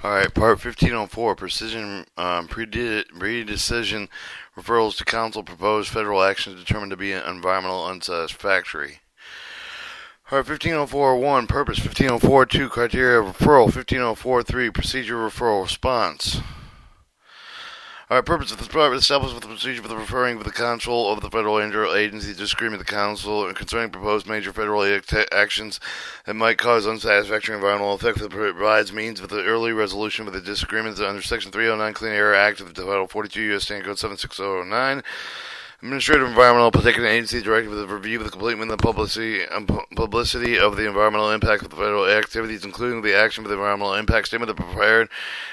All right, Part 1504, Precision Pre-Decision Referrals to Council Proposed Federal Actions Determined to be Environmental Unsatisfactory. All right, 1504.1, Purpose, 1504.2, Criteria of Referral, 1504.3, Procedure Referral Response. All right, purpose of this part established with the procedure for the referring of the council of the federal agency to disagreement with the council concerning proposed major federal actions that might cause unsatisfactory environmental effects that provides means of the early resolution of the disagreements under Section 309 Clean Air Act of Title 42 U.S. Standard Code 76009. Administrative Environmental Protection Agency directed with a review of the completion and publicity of the environmental impact of the federal activities, including the action for the environmental impact statement that prepared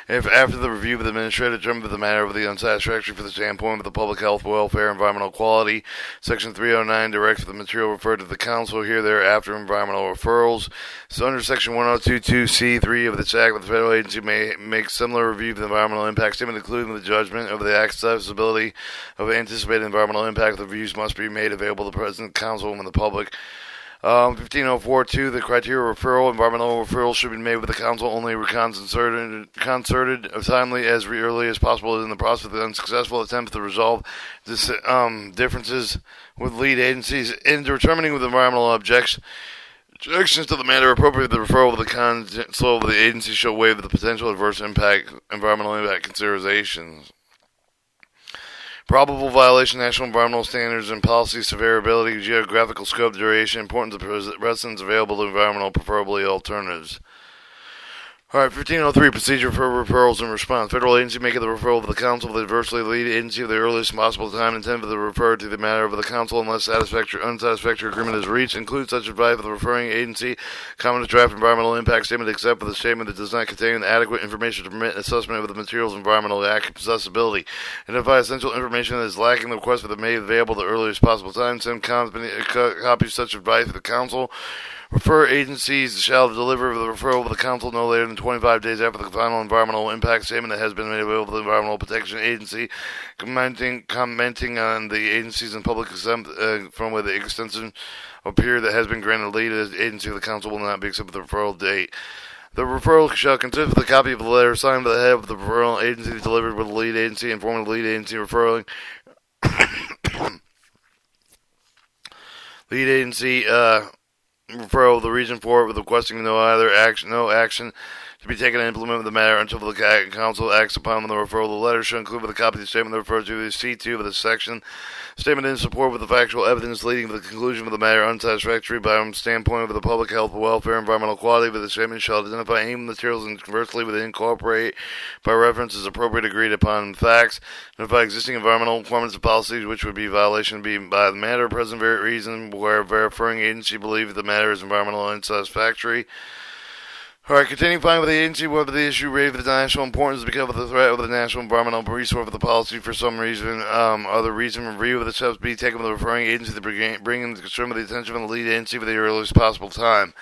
if after the review of the administrative determined the matter of the unsatisfactory for the standpoint of the public health, welfare, environmental quality. Section 309 directs for the material referred to the council here thereafter environmental referrals. So under Section 1022C3 of this Act, the federal agency may make similar review of the environmental impact statement, including the judgment of the accessibility of anticipated environmental impact. The reviews must be made available to the President, Council, and the public. 1504.2, the criteria referral. Environmental referrals should be made with the council only concerted timely as early as possible in the process of the unsuccessful attempts to resolve differences with lead agencies. In determining with environmental objections to the matter appropriate, the referral of the council of the agency shall waive the potential adverse environmental impact considerations. Probable violation of national environmental standards and policy severability, geographical scope, duration, importance of precedents available to environmental, preferably alternatives. All right, 1503, procedure for referrals and response. Federal agency making the referral of the council of the adversely lead agency of the earliest possible time intended for the referred to the matter of the council unless unsatisfactory agreement is reached. Includes such advice for the referring agency. Comment to draft environmental impact statement except for the statement that does not contain adequate information to permit assessment of the material's environmental accessibility. Identify essential information that is lacking. The request for the made available the earliest possible time. Send copies of such advice to the council. Refer agencies shall deliver the referral of the council no later than 25 days after the final environmental impact statement that has been made available to the Environmental Protection Agency, commenting on the agencies and public exempt from with the extension of period that has been granted lead agency of the council will not be accepted the referral date. The referral shall consist of the copy of the letter signed by the head of the referral agency delivered with the lead agency, informing the lead agency referring lead agency referral, the reason for it, with requesting no action to be taken to implement the matter until the council acts upon the referral. The letter should include with a copy of the statement referred to as C2 of the section. Statement in support with the factual evidence leading to the conclusion of the matter unsatisfactory by a standpoint of the public health, welfare, environmental quality. But the statement shall identify any materials and conversely with incorporate by reference as appropriate agreed upon facts. Identify existing environmental requirements and policies which would be violation by the matter present reason where referring agency believes the matter is environmental unsatisfactory. Alright, continuing fine with the agency, whether the issue raised with the national importance because of the threat of the national environmental resource of the policy for some reason, other reason, review of the steps be taken by the referring agency to bring the concern of the attention of the lead agency for the earliest possible time.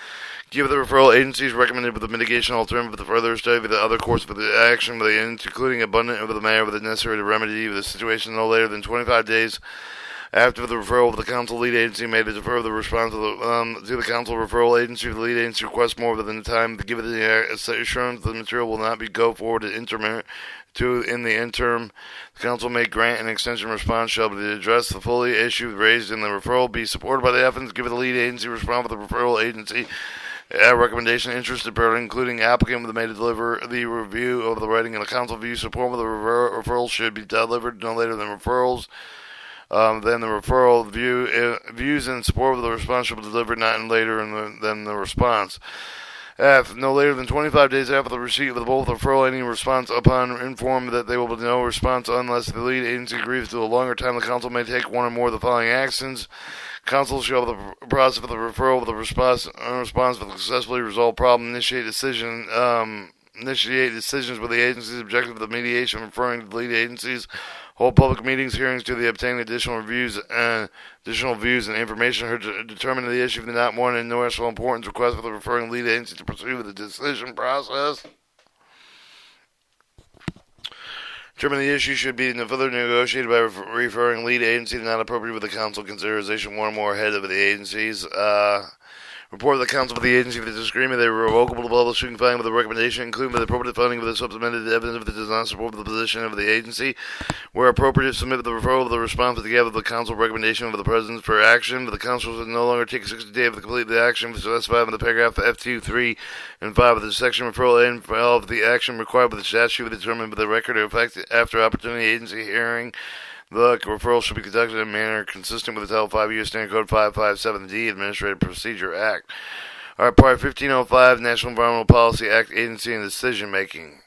Give the referral agencies recommended with the mitigation alternative for the further study of the other course of the action, with the including abundant of the matter with the necessary to remedy the situation no later than 25 days after the referral of the council lead agency may defer the response to the council referral agency. The lead agency requests more than the time to give it the assurance the material will not be go forward in the interim. The council may grant an extension response shall be address the fully issue raised in the referral be supported by the evidence. Give the lead agency response for the referral agency. Recommendation interested party, including applicant, may deliver the review of the writing and the council view. Support with the referral should be delivered no later than referrals. Then the referral views in support of the response shall be delivered not later than the response. F. No later than 25 days after the receipt of both referral and any response upon informed that there will be no response unless the lead agency agrees to a longer time. The council may take one or more of the following actions. Council shall have the process for the referral of the response for the successfully resolved problem. Initiate decisions with the agency's objective of the mediation referring to the lead agencies. Hold public meetings, hearings to the obtain additional views and information to determine the issue of the not more than no national importance. Request for the referring lead agency to pursue with the decision process. Determine the issue should be further negotiated by referring lead agency not appropriate with the council consideration one or more head of the agencies. Report of the council of the agency of the disagreement, they were revocable to publishing, finding with the recommendation, including the appropriate funding of the supplemented evidence if it does not support the position of the agency. Where appropriate, submit the referral of the response together with the council recommendation of the president for action. The council should no longer take 60 days to complete the action specified in the paragraph F2, 3, and 5 of the section. Referral and of the action required by the statute determined by the record of effect after opportunity agency hearing. The referral should be conducted in a manner consistent with the Title 5 U.S. Standard Code 557D, Administrative Procedure Act. All right, Part 1505, National Environmental Policy Act, Agency and Decision Making.